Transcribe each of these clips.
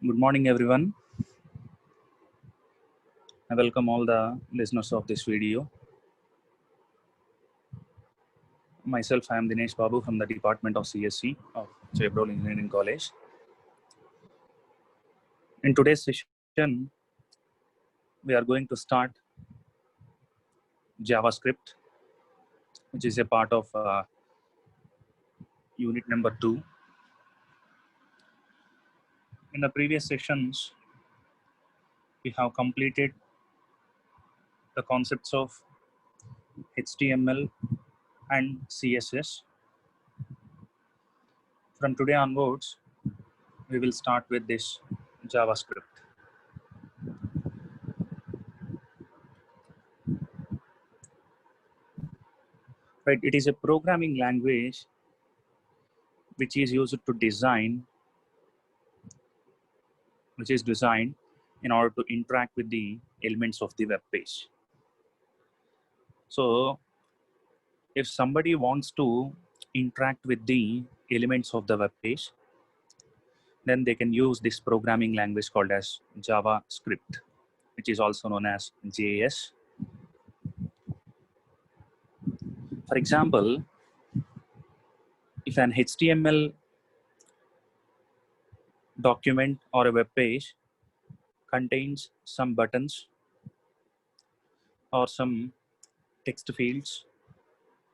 Good morning, everyone. I welcome all the listeners of this video. Myself, I am Dinesh Babu from the Department of CSC of Chabrol Engineering College. In today's session, we are going to start JavaScript, which is a part of unit number 2. In the previous sessions, we have completed the concepts of HTML and CSS. From today onwards, we will start with this JavaScript. Right, it is a programming language which is used to design, which is designed in order to interact with the elements of the web page. So if somebody wants to interact with the elements of the web page, then they can use this programming language called as JavaScript, which is also known as JS. For example, if an HTML document or a web page contains some buttons or some text fields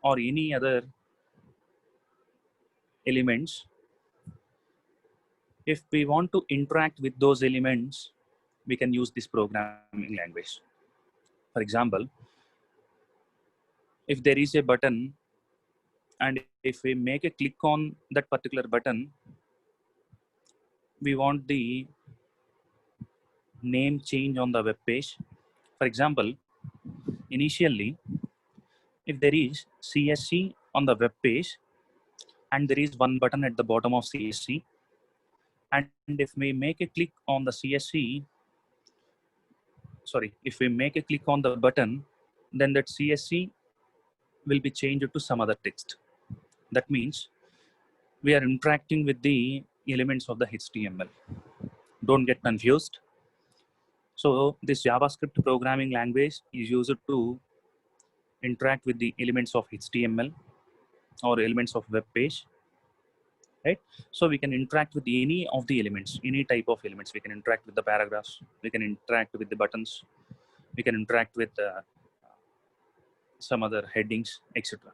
or any other elements, if we want to interact with those elements, we can use this programming language. For example, if there is a button and if we make a click on that particular button, we want the name change on the web page. For example, initially, if there is CSC on the web page and there is one button at the bottom of CSC, and if we make a click on the CSC, if we make a click on the button, then that CSC will be changed to some other text. That means we are interacting with the elements of the HTML. Don't get confused. So this JavaScript programming language is used to interact with the elements of HTML or elements of web page, right? So we can interact with any of the elements, any type of elements. We can interact with the paragraphs, we can interact with the buttons, we can interact with some other headings, etc.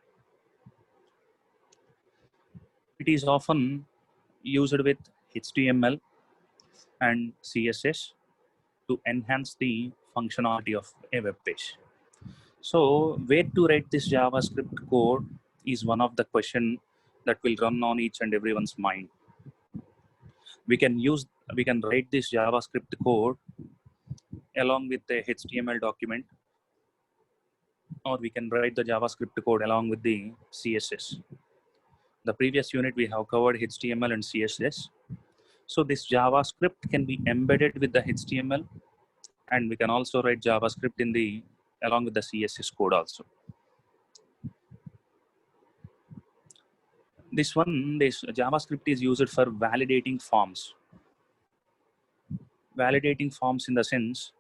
It is often used with HTML and CSS to enhance the functionality of a web page. So where to write this JavaScript code is one of the question that will run on each and everyone's mind. We can write this JavaScript code along with the HTML document, or we can write the JavaScript code along with the CSS. The previous unit we have covered HTML and CSS. So this JavaScript can be embedded with the HTML, and we can also write JavaScript along with the CSS code also. This JavaScript is used for validating forms. Validating forms in the sense,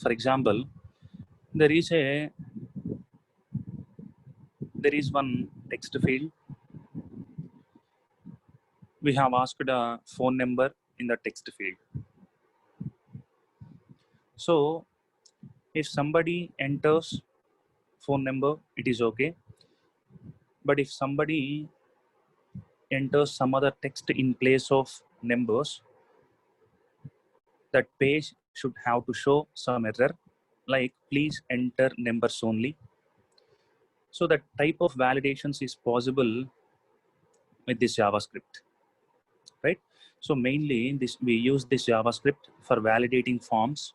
for example, there is one text field. We have asked a phone number in the text field. So if somebody enters phone number, it is okay. But if somebody enters some other text in place of numbers, that page should have to show some error, like please enter numbers only. So that type of validations is possible with this JavaScript, right? So mainly we use this JavaScript for validating forms,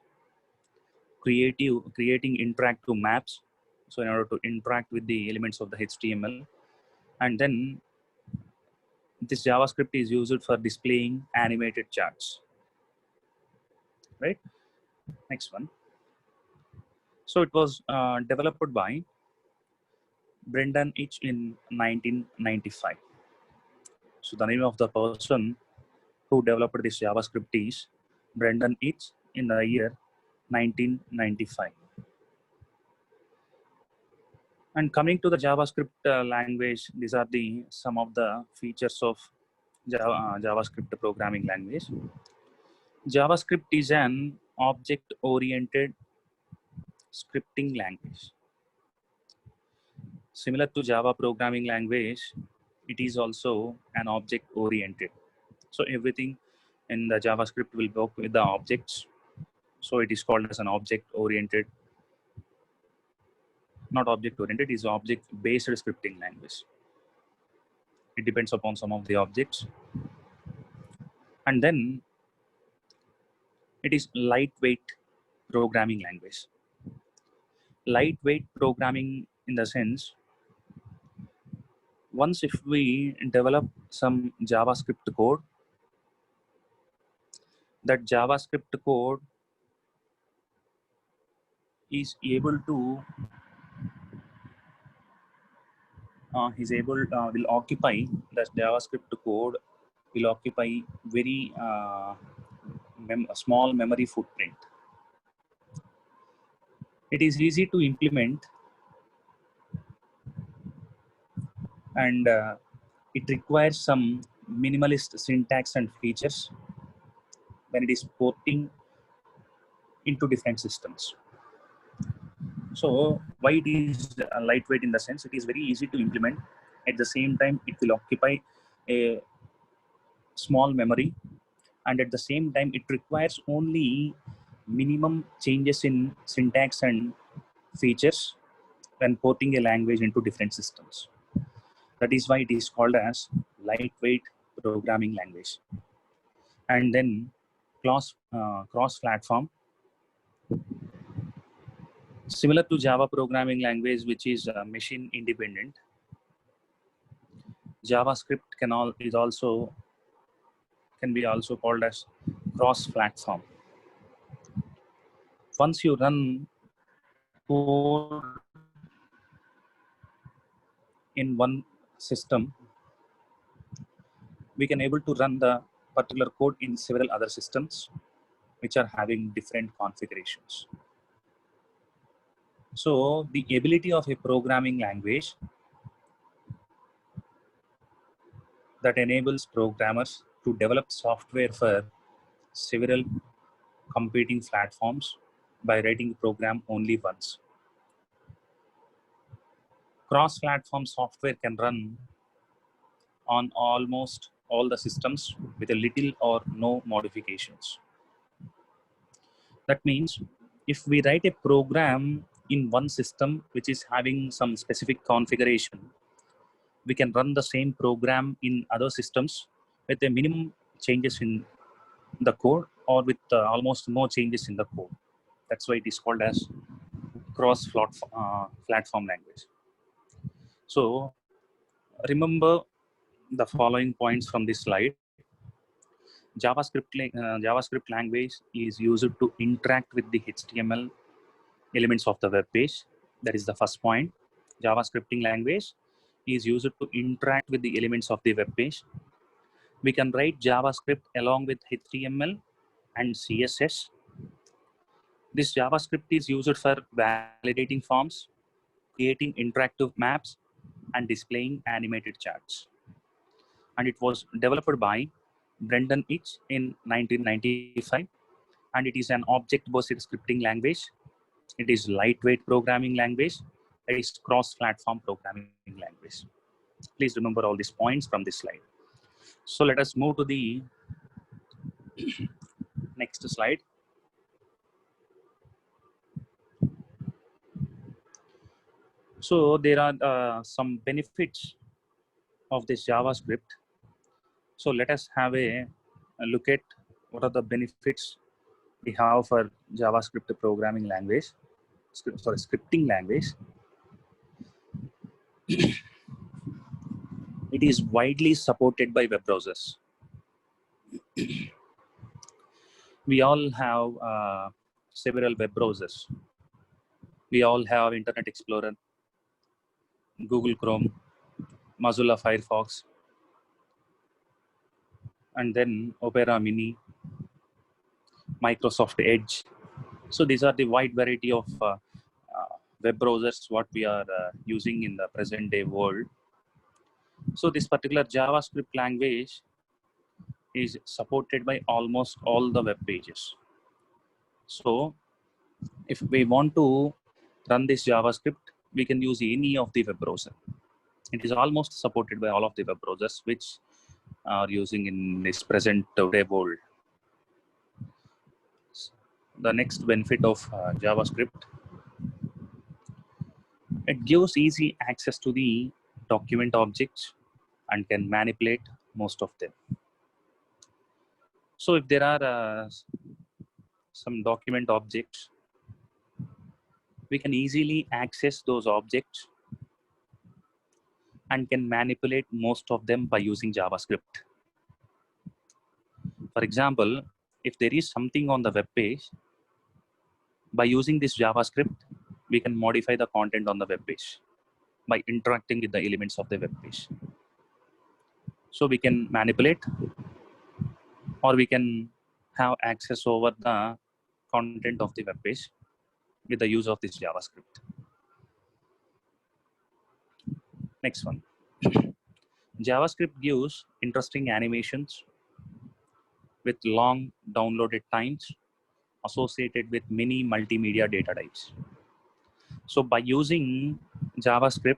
creating interactive maps. So in order to interact with the elements of the HTML, and then this JavaScript is used for displaying animated charts, right? Next one. So it was developed by Brendan Eich in 1995. So the name of the person who developed this JavaScript is Brendan Eich in the year 1995. And coming to the JavaScript language, these are some of the features of JavaScript programming language. JavaScript is an object-oriented scripting language. Similar to Java programming language, it is also an object-oriented. So everything in the JavaScript will work with the objects. So it is called as an object-oriented, not object-oriented, it is object-based scripting language. It depends upon some of the objects. And then it is lightweight programming language. Lightweight programming in the sense, once if we develop some JavaScript code, that JavaScript code is able to will occupy, the JavaScript code will occupy very small memory footprint. It is easy to implement, and it requires some minimalist syntax and features when it is porting into different systems. So why it is lightweight in the sense, it is very easy to implement. At the same time, it will occupy a small memory, and at the same time, it requires only minimum changes in syntax and features when porting a language into different systems. That is why it is called as lightweight programming language. And then cross-platform. Similar to Java programming language, which is machine independent, JavaScript can be also called as cross-platform. Once you run code in one system, we can able to run the particular code in several other systems which are having different configurations. So the ability of a programming language that enables programmers to develop software for several competing platforms by writing the program only once. Cross-platform software can run on almost all the systems with a little or no modifications. That means if we write a program in one system which is having some specific configuration, we can run the same program in other systems with a minimum changes in the code or with almost no changes in the code. That's why it is called as cross-platform language. So remember the following points from this slide. JavaScript language is used to interact with the HTML elements of the web page. That is the first point. JavaScripting language is used to interact with the elements of the web page. We can write JavaScript along with HTML and CSS. This JavaScript is used for validating forms, creating interactive maps, and displaying animated charts. And it was developed by Brendan Eich in 1995. And it is an object-based scripting language. It is lightweight programming language. It is cross-platform programming language. Please remember all these points from this slide. So let us move to the next slide. So there are some benefits of this JavaScript. So let us have a look at what are the benefits we have for JavaScript programming language, scripting language. It is widely supported by web browsers. We all have several web browsers. We all have Internet Explorer, Google Chrome, Mozilla Firefox, and then Opera Mini, Microsoft Edge. So these are the wide variety of web browsers what we are using in the present day world. So this particular JavaScript language is supported by almost all the web pages. So if we want to run this JavaScript, we can use any of the web browser. It is almost supported by all of the web browsers which are using in this present day world. The next benefit of JavaScript, it gives easy access to the document objects and can manipulate most of them. So if there are some document objects, we can easily access those objects and can manipulate most of them by using JavaScript. For example, if there is something on the web page, by using this JavaScript, we can modify the content on the web page by interacting with the elements of the web page. So we can manipulate, or we can have access over the content of the web page with the use of this JavaScript. Next one. JavaScript gives interesting animations with long downloaded times associated with many multimedia data types. So by using JavaScript,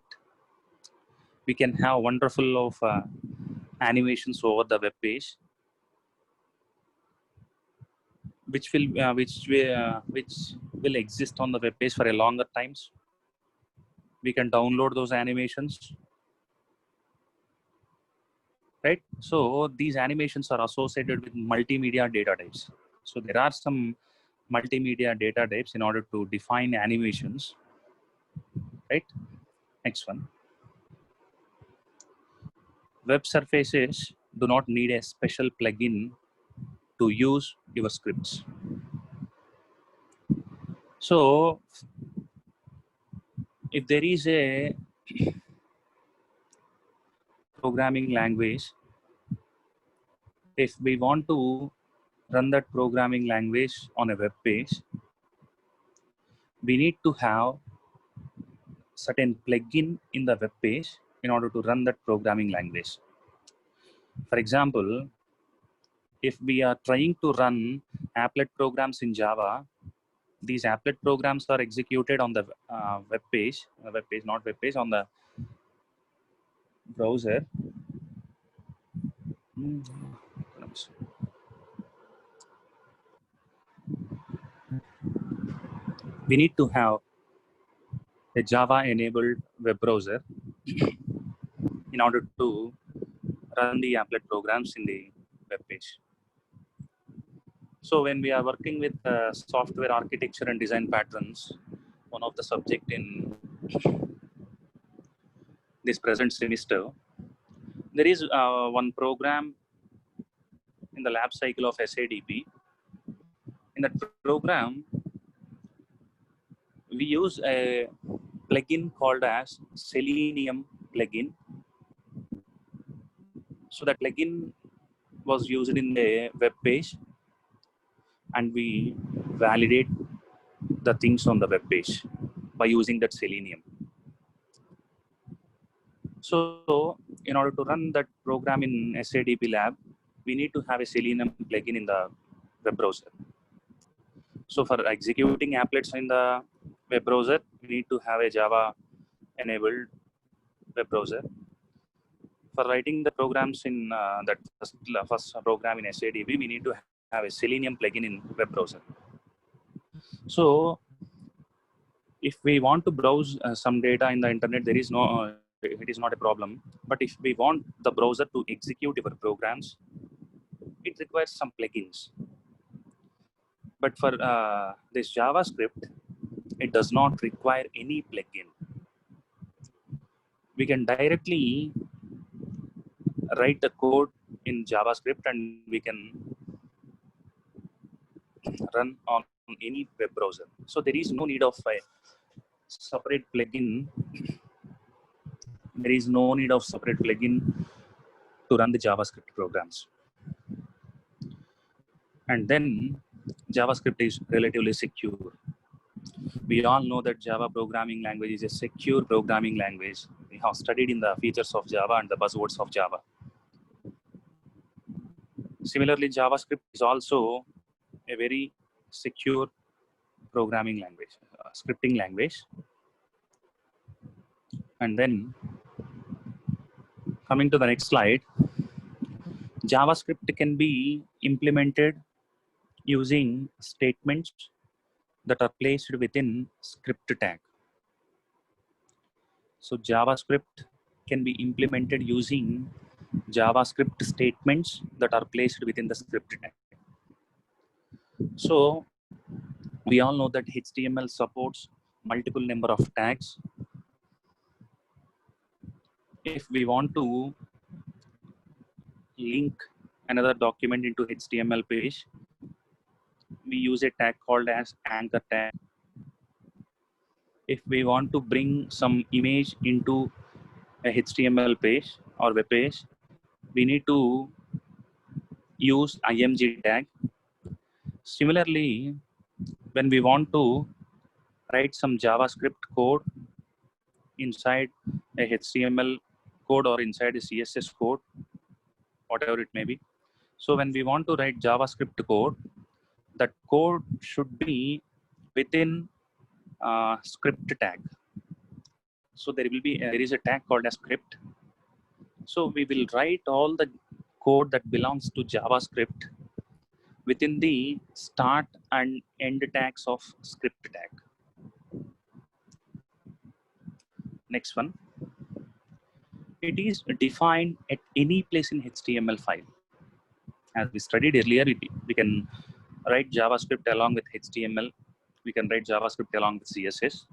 we can have wonderful of animations over the web page, which will exist on the web page for a longer times. We can download those animations, right? So these animations are associated with multimedia data types. So there are some multimedia data types in order to define animations, right? Next one. Web surfaces do not need a special plugin to use your scripts. So if there is a programming language, if we want to run that programming language on a web page, we need to have certain plugin in the web page in order to run that programming language. For example, if we are trying to run applet programs in Java, these applet programs are executed on the web page, on the browser. We need to have a Java enabled web browser in order to run the applet programs in the web page. So when we are working with software architecture and design patterns, one of the subject in this present semester, there is one program in the lab cycle of SADP. In that program, we use a plugin called as Selenium plugin. So that plugin was used in the web page, and we validate the things on the web page by using that Selenium. So in order to run that program in SADP lab, we need to have a Selenium plugin in the web browser. So for executing applets in the web browser, we need to have a Java enabled web browser. For writing the programs in that first program in SADP, we need to have a Selenium plugin in web browser. So if we want to browse some data in the internet, there is no, it is not a problem. But if we want the browser to execute our programs, it requires some plugins. But for this JavaScript, it does not require any plugin. We can directly write the code in JavaScript and we can run on any web browser. So there is no need of a separate plugin. There is no need of separate plugin to run the JavaScript programs. And then JavaScript is relatively secure. We all know that Java programming language is a secure programming language. We have studied in the features of Java and the buzzwords of Java. Similarly, JavaScript is also a very secure programming language, scripting language. And then coming to the next slide, JavaScript can be implemented using statements that are placed within script tag. So JavaScript can be implemented using JavaScript statements that are placed within the script tag. So we all know that HTML supports multiple number of tags. If we want to link another document into HTML page, we use a tag called as anchor tag. If we want to bring some image into a HTML page or web page, we need to use img tag. Similarly, when we want to write some JavaScript code inside a HTML code or inside a CSS code, whatever it may be. So when we want to write JavaScript code, that code should be within script tag. So there is a tag called as script. So we will write all the code that belongs to JavaScript within the start and end tags of script tag. Next one. It is defined at any place in HTML file. As we studied earlier, we can write JavaScript along with HTML. We can write JavaScript along with CSS.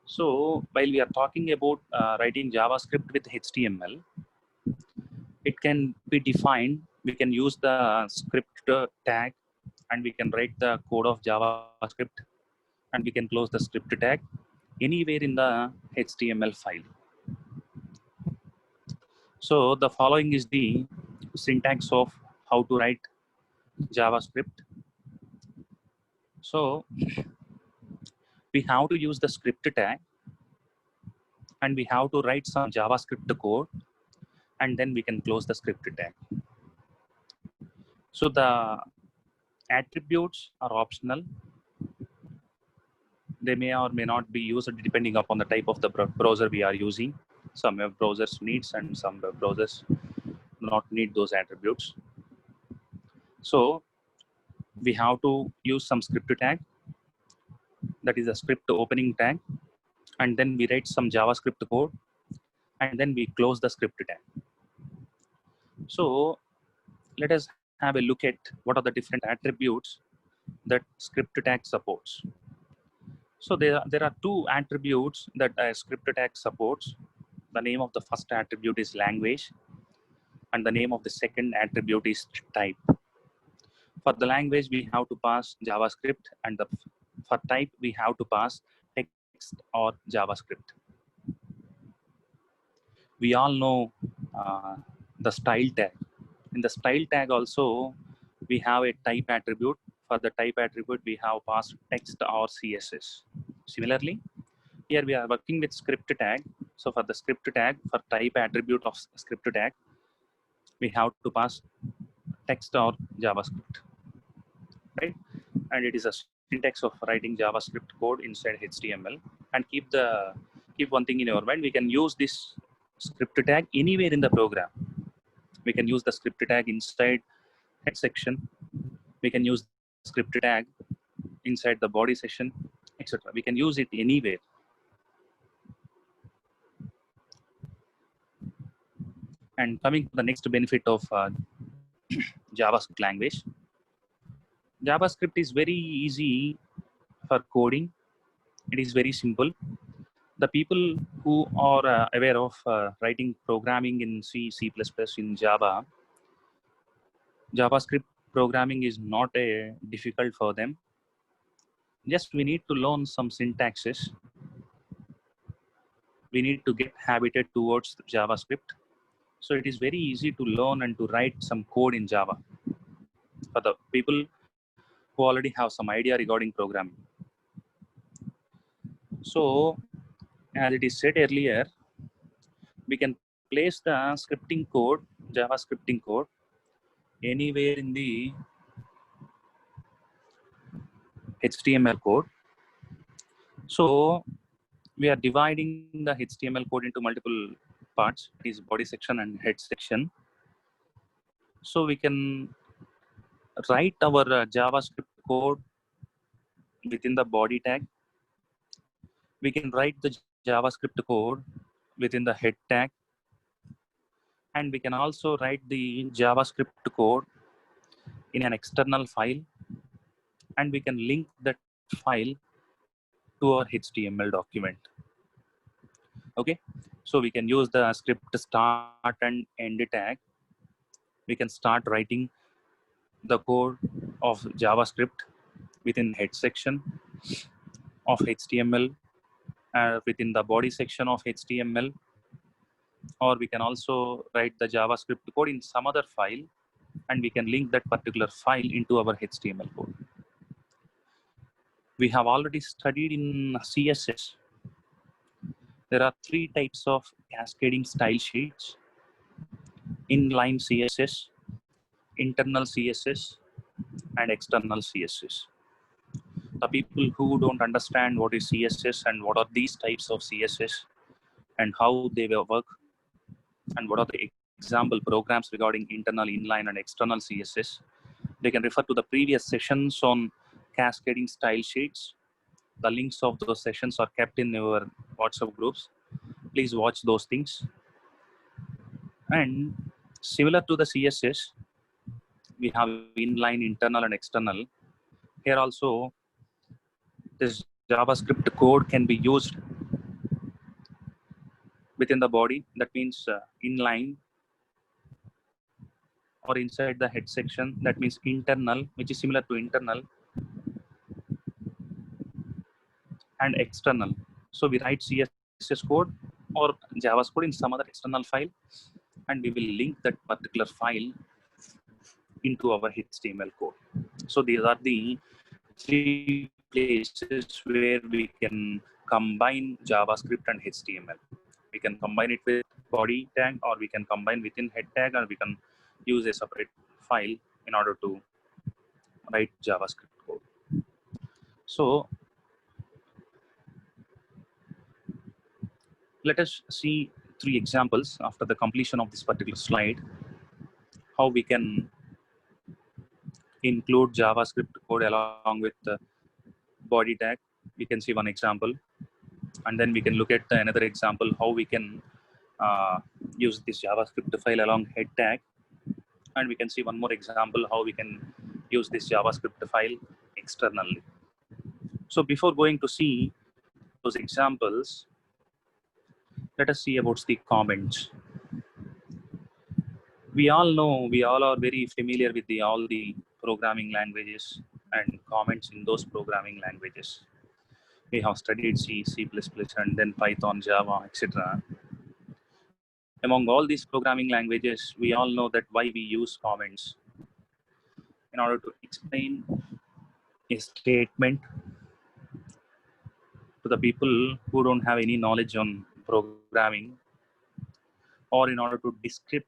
So while we are talking about writing JavaScript with HTML, it can be defined. We can use the script tag and we can write the code of JavaScript and we can close the script tag anywhere in the HTML file. So the following is the syntax of how to write JavaScript. So we have to use the script tag and we have to write some JavaScript code and then we can close the script tag. So the attributes are optional. They may or may not be used depending upon the type of the browser we are using. Some web browsers needs and some web browsers do not need those attributes. So we have to use some script tag, that is a script opening tag, and then we write some JavaScript code and then we close the script tag. So let us have a look at what are the different attributes that script tag supports. So there are two attributes that a script tag supports. The name of the first attribute is language and the name of the second attribute is type. For the language, we have to pass JavaScript, and for type, we have to pass text or JavaScript. We all know the style tag. In the style tag also, we have a type attribute. For the type attribute, we have passed text or CSS. Similarly, here we are working with script tag. So for the script tag, for type attribute of script tag, we have to pass text or JavaScript, right? And it is a syntax of writing JavaScript code inside HTML. And keep one thing in your mind: we can use this script tag anywhere in the program. We can use the script tag inside head section. We can use script tag inside the body section, etc. We can use it anywhere. And coming to the next benefit of JavaScript language, JavaScript is very easy for coding. It is very simple. The people who are aware of writing programming in C, C++, in Java, JavaScript programming is not difficult for them. Just we need to learn some syntaxes. We need to get habited towards JavaScript. So it is very easy to learn and to write some code in Java for the people who already have some idea regarding programming. So as it is said earlier, we can place the scripting code, Java scripting code, anywhere in the HTML code. So we are dividing the HTML code into multiple parts. It is body section and head section. So we can write our JavaScript code within the body tag. We can write the JavaScript code within the head tag. And we can also write the JavaScript code in an external file. And we can link that file to our HTML document. Okay, so we can use the script start and end tag. We can start writing the code of JavaScript within head section of HTML, within the body section of HTML, or we can also write the JavaScript code in some other file, and we can link that particular file into our HTML code. We have already studied in CSS. There are 3 types of cascading style sheets: inline CSS, internal CSS, and external CSS. The people who don't understand what is CSS and what are these types of CSS and how they will work and what are the example programs regarding internal, inline, and external CSS, they can refer to the previous sessions on cascading style sheets. The links of those sessions are kept in your WhatsApp groups. Please watch those things. And similar to the CSS, we have inline, internal, and external. Here also, this JavaScript code can be used within the body. That means inline, or inside the head section. That means internal, which is similar to internal, and external. So we write CSS code or Java's code in some other external file, and we will link that particular file into our HTML code. So these are the 3 places where we can combine JavaScript and HTML. We can combine it with body tag, or we can combine within head tag, or we can use a separate file in order to write JavaScript code. So let us see 3 examples after the completion of this particular slide, how we can include JavaScript code along with the body tag. We can see one example, and then we can look at another example, how we can use this JavaScript file along head tag. And we can see one more example, how we can use this JavaScript file externally. So before going to see those examples, let us see about the comments. We all know, we all are very familiar with all the programming languages and comments in those programming languages. We have studied C, C++, and then Python, Java, etc. Among all these programming languages, we all know that why we use comments in order to explain a statement to the people who don't have any knowledge on programming, or in order to describe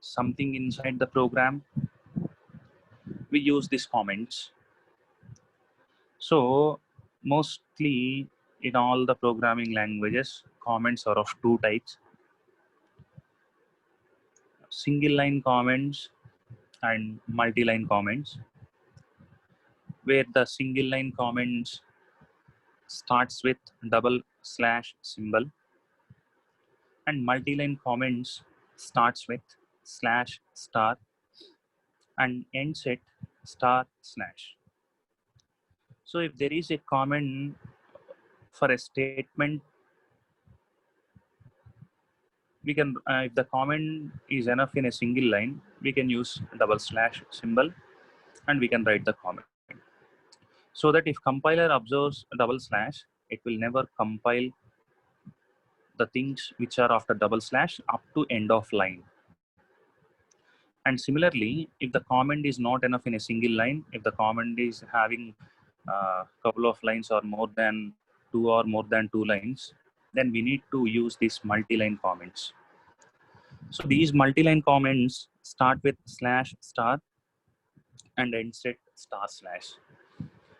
something inside the program. We use these comments. So mostly in all the programming languages, comments are of 2 types: single line comments and multi-line comments, where the single line comments starts with // and multi-line comments starts with /* and ends at */. So if there is a comment for a statement, we can, if the comment is enough in a single line, we can use // symbol and we can write the comment. So that if compiler observes //, it will never compile the things which are after double slash up to end of line. And similarly, if the comment is not enough in a single line, if the comment is having a couple of lines or more than two lines, then we need to use these multi-line comments. So these multi-line comments start with slash star and ends at star slash.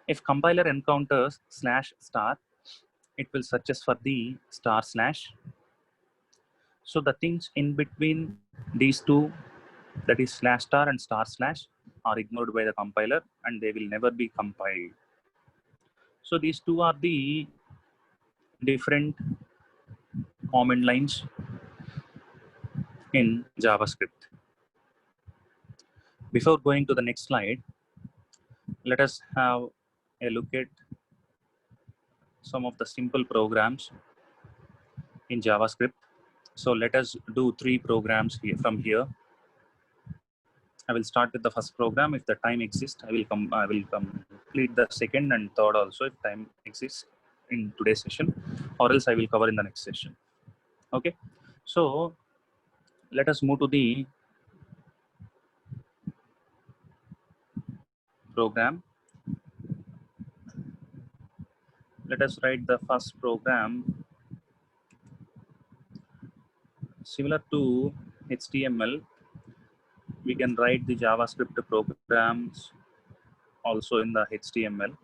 If compiler encounters slash star, it will searches for the star slash. So the things in between these two, that is slash star and star slash, are ignored by the compiler and they will never be compiled. So these two are the different command lines in JavaScript. Before going to the next slide, let us have a look at some of the simple programs in JavaScript. So let us do 3 programs here from here. I will start with the first program. If the time exists, I will complete the second and third also if time exists in today's session, or else I will cover in the next session. Okay, so let us move to the program. Let us write the first program similar to HTML. We can write the JavaScript programs also in the HTML,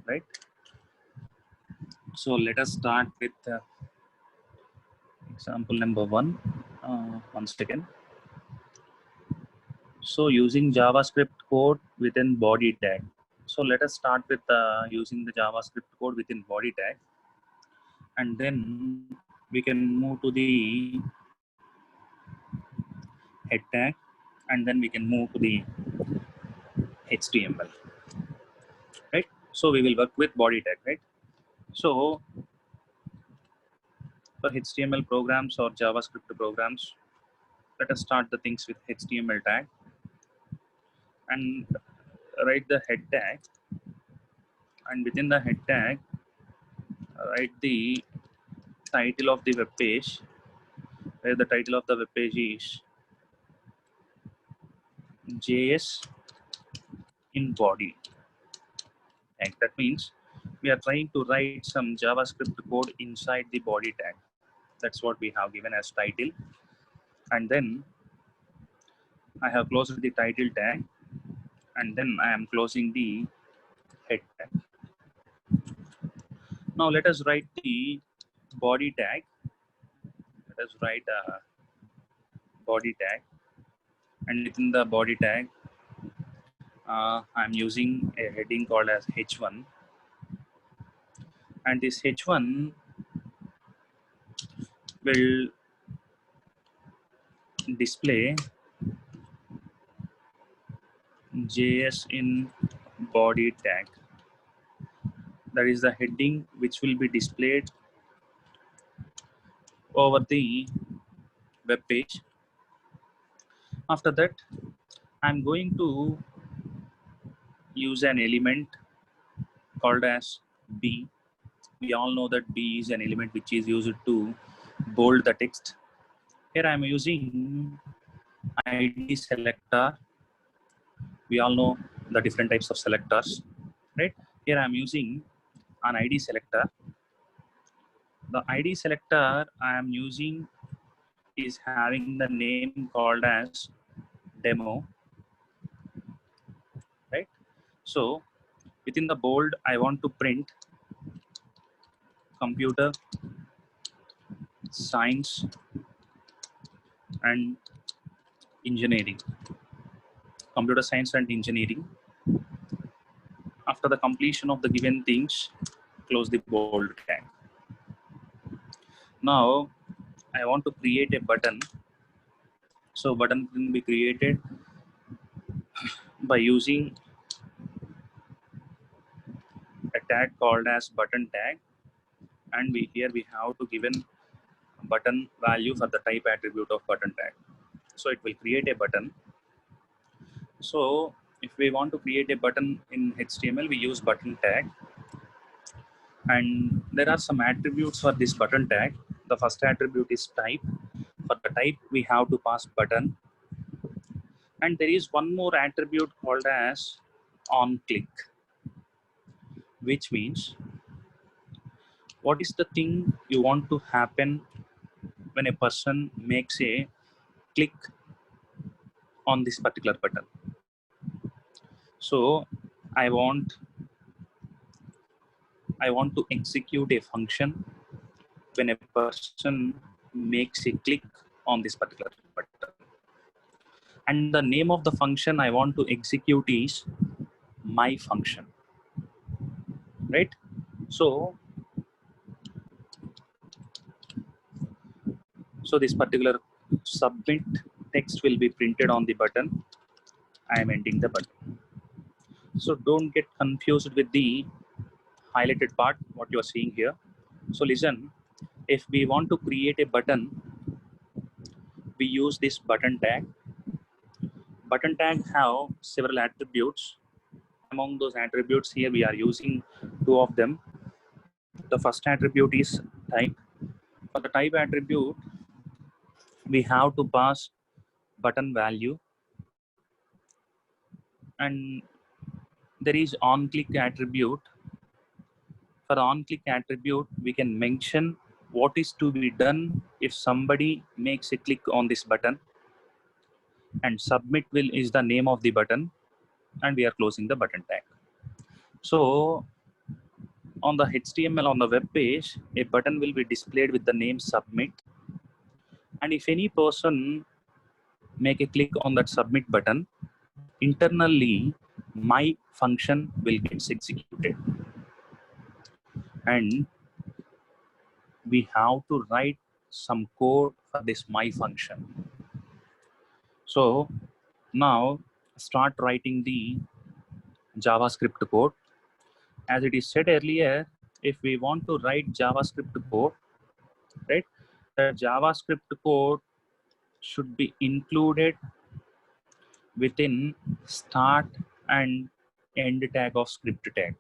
right? So let us start with example number 1. One second. So using JavaScript code within body tag. So let us start with using the JavaScript code within body tag, and then we can move to the head tag, and then we can move to the HTML, right? So we will work with body tag, right? So for HTML programs or JavaScript programs, let us start the things with HTML tag and write the head tag, and within the head tag write the title of the web page, where the title of the web page is JS in body tag. That means we are trying to write some JavaScript code inside the body tag. That's what we have given as title. And then I have closed the title tag, and then I am closing the head tag. Now let us write the body tag. Let us write a body tag, and within the body tag, I'm using a heading called as H1, and this H1 will display JS in body tag. That is the heading which will be displayed over the web page. After that, I'm going to use an element called as B. We all know that B is an element which is used to bold the text. Here I'm using ID selector. We all know the different types of selectors, right? Here I'm using an ID selector. The ID selector I am using is having the name called as demo, right? So within the bold, I want to print computer science and engineering. Computer science and engineering. After the completion of the given things, close the bold tag. Now I want to create a button. So button can be created by using a tag called as button tag, and here we have to given button value for the type attribute of button tag. So it will create a button. So if we want to create a button in HTML, we use button tag, And there are some attributes for this button tag. The first attribute is type. For the type, we have to pass button. And there is one more attribute called as on click, which means what is the thing you want to happen when a person makes a click on this particular button. So I want to execute a function when a person makes a click on this particular button. And the name of the function I want to execute is my function, right? So this particular submit text will be printed on the button. I am ending the button. So don't get confused with the highlighted part, what you are seeing here. So listen, if we want to create a button, we use this button tag. Button tag have several attributes. Among those attributes here, we are using two of them. The first attribute is type. For the type attribute, we have to pass button value, and there is on click attribute. For on click attribute, we can mention what is to be done if somebody makes a click on this button, and submit will is the name of the button, and we are closing the button tag. So on the HTML on the web page, a button will be displayed with the name submit, and if any person make a click on that submit button, internally my function will get executed, and we have to write some code for this my function. So now start writing the JavaScript code. As it is said earlier, if we want to write JavaScript code, right, the JavaScript code should be included within start and end tag of script tag,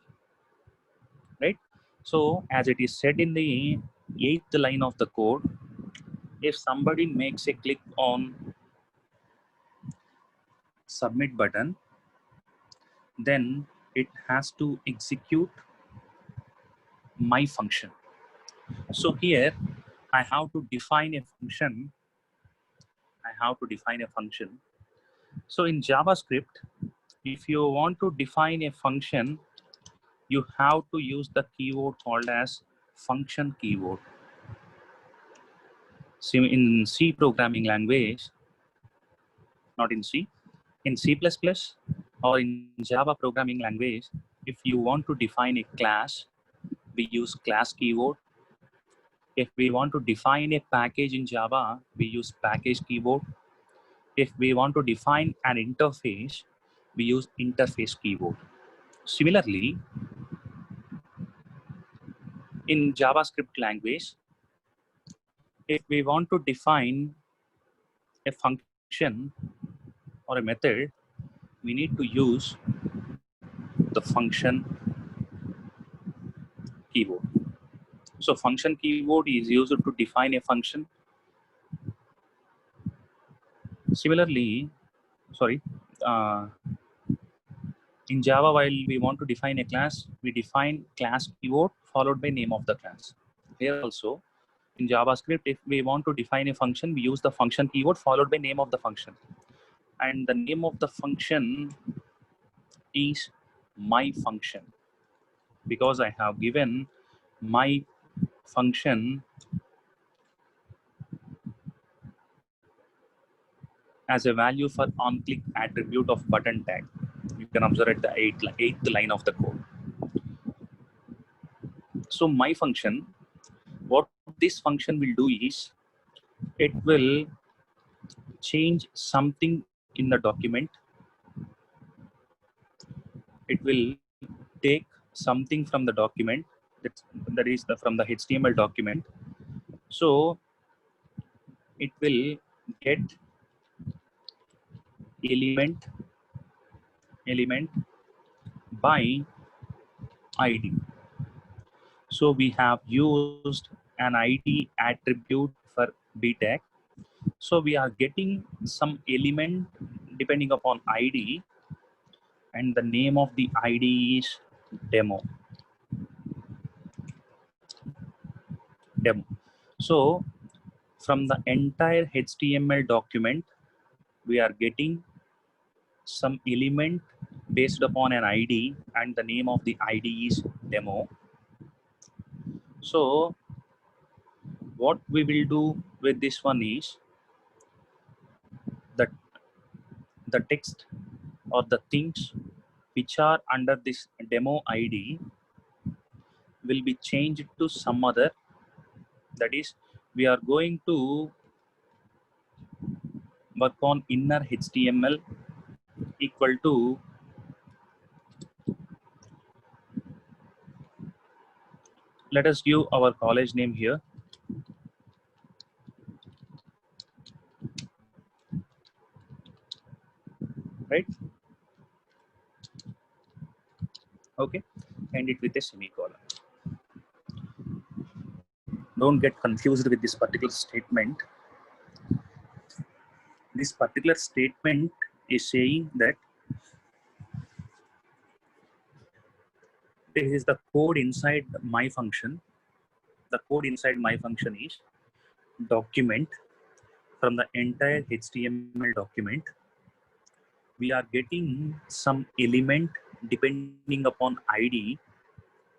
right? So as it is said in the 8th line of the code, if somebody makes a click on submit button, then it has to execute my function. So here I have to define a function. So in JavaScript, if you want to define a function, you have to use the keyword called as function keyword. So in C programming language, not in C, in C++ or in Java programming language, if you want to define a class, we use class keyword. If we want to define a package in Java, we use package keyword. If we want to define an interface, we use interface keyword. Similarly, in JavaScript language, if we want to define a function or a method, we need to use the function keyword. So function keyword is used to define a function. Similarly, in Java, while we want to define a class, we define class keyword followed by name of the class. Here also, in JavaScript, if we want to define a function, we use the function keyword followed by name of the function. And the name of the function is my function, because I have given my function as a value for on-click attribute of button tag. You can observe at the eighth line of the code. So my function, what this function will do is, it will change something in the document. It will take something from the document, that is from the HTML document. So it will get element by ID. So we have used an ID attribute for BTag. So we are getting some element depending upon ID, and the name of the ID is demo. So from the entire HTML document, we are getting some element based upon an ID, and the name of the ID is demo. So what we will do with this one is that the text or the things which are under this demo ID will be changed to some other. That is, we are going to work on inner HTML equal to, let us give our college name here, right? Okay, end it with a semicolon. Don't get confused with this particular statement. This particular statement is saying that this is the code inside my function. The code inside my function is document. From the entire HTML document, we are getting some element depending upon ID,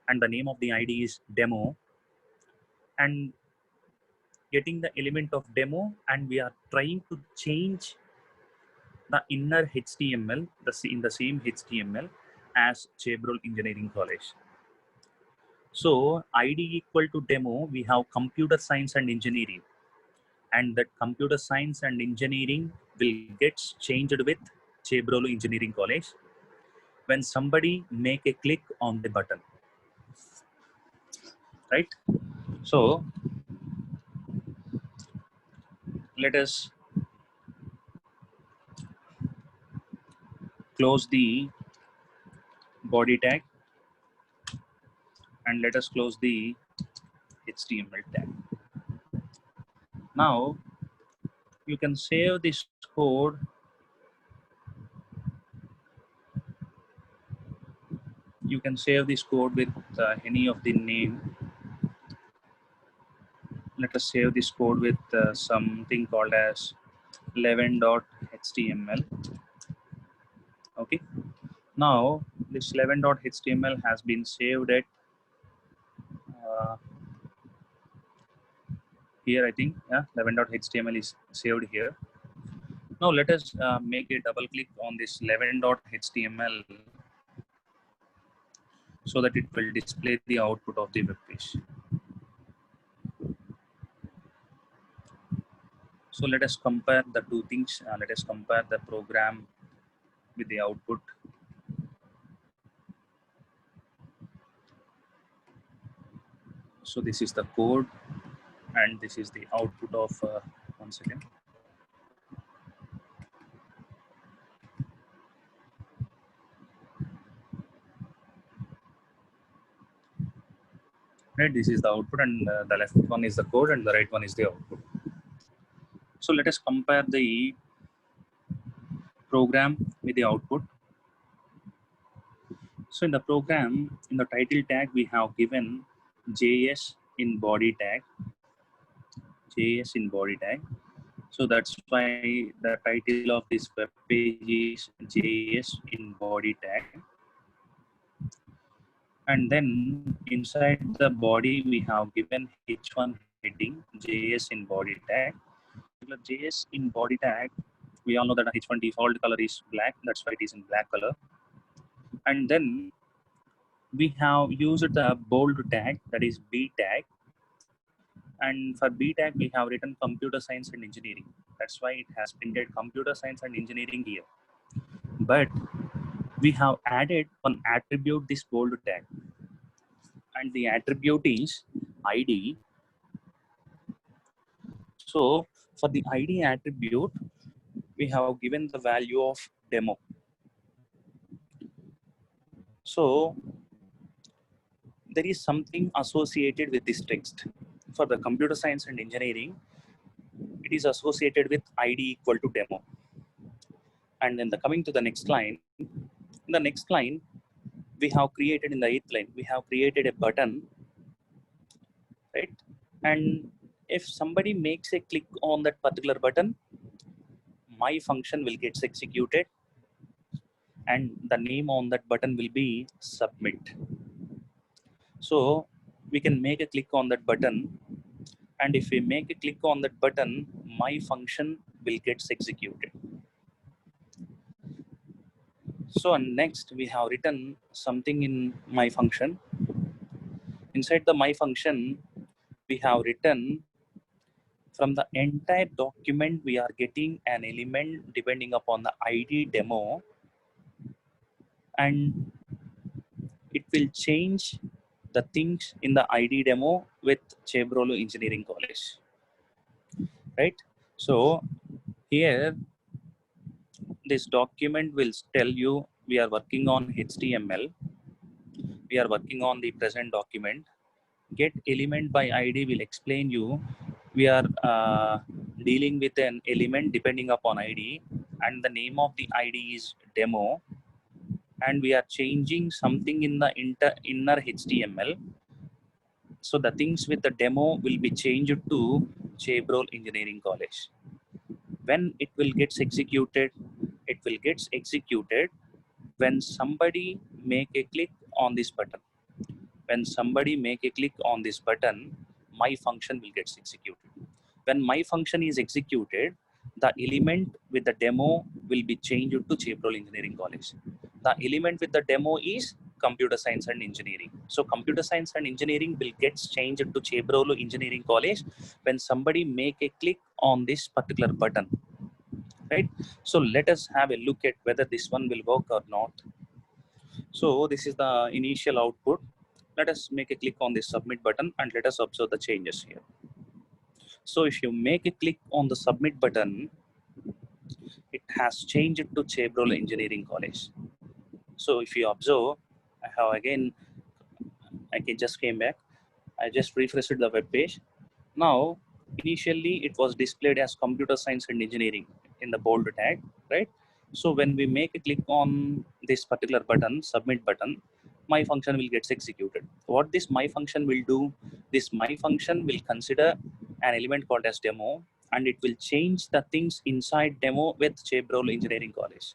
and the name of the ID is demo, and getting the element of demo, and we are trying to change the inner HTML in the same HTML as Chabrol Engineering College. So ID equal to demo, we have computer science and engineering, and that computer science and engineering will get changed with Chabrol Engineering College when somebody make a click on the button, right? So let us close the body tag, and let us close the HTML tag. Now you can save this code. You can save this code with any of the name. Let us save this code with something called as 11.html. Okay. Now this 11.html has been saved at uh, here. I think 11.html is saved here. Now let us make a double click on this 11.html so that it will display the output of the web page. So let us compare the two things. Let us compare the program with the output. So this is the code, and this is the output of, one second. Right, this is the output, and the left one is the code, and the right one is the output. So let us compare the program with the output. So in the program, in the title tag, we have given JS in body tag, JS in body tag. So that's why the title of this web page is JS in body tag. And then inside the body, we have given H1 heading, JS in body tag. The JS in body tag, we all know that H1 default color is black. That's why it is in black color. And then we have used the bold tag, that is B tag. And for B tag, we have written computer science and engineering. That's why it has printed computer science and engineering here. But we have added one attribute, this bold tag. And the attribute is ID. So for the ID attribute, we have given the value of demo. So there is something associated with this text. For the computer science and engineering, it is associated with ID equal to demo. And then coming to the next line, in the next line, we have created in the 8th line, we have created a button, right? And if somebody makes a click on that particular button, my function will get executed and the name on that button will be submit. So we can make a click on that button, and if we make a click on that button, my function will get executed. So next we have written something in my function. Inside the my function, we have written from the entire document we are getting an element depending upon the ID demo, and it will change the things in the ID demo with Chevrolet Engineering College, right? So here this document will tell you we are working on HTML, we are working on the present document. Get element by ID will explain you we are dealing with an element depending upon ID, and the name of the ID is demo, and we are changing something in the inner HTML. So the things with the demo will be changed to Chevrolet Engineering College. When it will get executed, it will get executed when somebody make a click on this button. When somebody make a click on this button, my function will get executed. When my function is executed, the element with the demo will be changed to Chevrolet Engineering College. The element with the demo is computer science and engineering. So computer science and engineering will get changed to Chevrolet Engineering College when somebody make a click on this particular button, right? So let us have a look at whether this one will work or not. So this is the initial output. Let us make a click on the submit button and let us observe the changes here. So if you make a click on the submit button, it has changed to Chevrolet Engineering College. So if you observe, I have again, I can just came back. I just refreshed the web page. Now, initially it was displayed as computer science and engineering in the bold tag, right? So when we make a click on this particular button, submit button, my function will get executed. What this my function will do, this my function will consider an element called as demo, and it will change the things inside demo with Chevrolet Engineering College.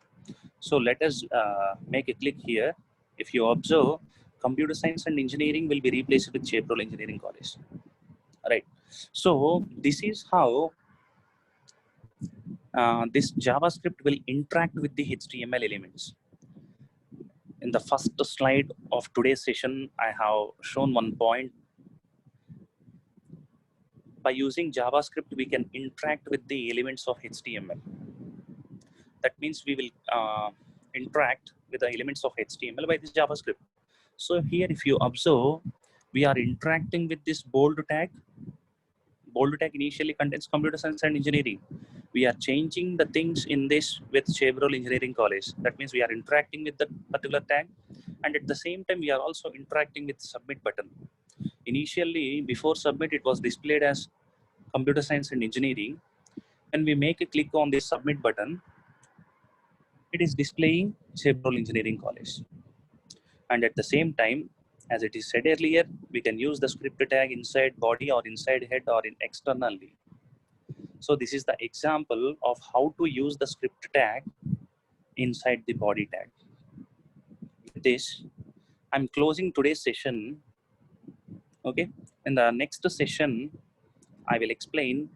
So let us make a click here. If you observe, computer science and engineering will be replaced with Chevrolet Engineering College, right? So this is how this JavaScript will interact with the HTML elements. In the first slide of today's session, I have shown one point. By using JavaScript, we can interact with the elements of HTML. That means we will interact with the elements of HTML by this JavaScript. So here, if you observe, we are interacting with this bold tag. Bold tag initially contains computer science and engineering. We are changing the things in this with Chevrolet Engineering College. That means we are interacting with the particular tag, and at the same time we are also interacting with submit button. Initially, before submit, it was displayed as computer science and engineering. When we make a click on this submit button, it is displaying Chevrolet Engineering College. And at the same time, as it is said earlier, we can use the script tag inside body or inside head or in externally. So this is the example of how to use the script tag inside the body tag. With this, I'm closing today's session. Okay. In the next session, I will explain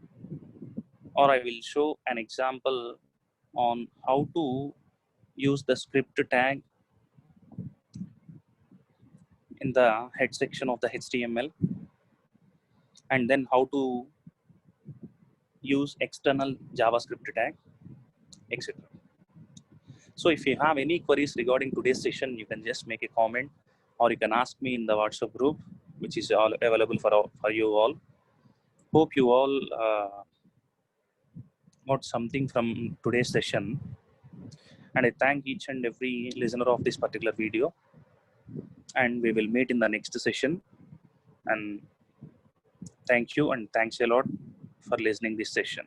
or I will show an example on how to use the script tag in the head section of the HTML, and then how to use external JavaScript tag, etc. So if you have any queries regarding today's session, you can just make a comment or you can ask me in the WhatsApp group, which is all available for you all. Hope you all got something from today's session. And I thank each and every listener of this particular video. and we will meet in the next session. And thank you and thanks a lot for listening this session.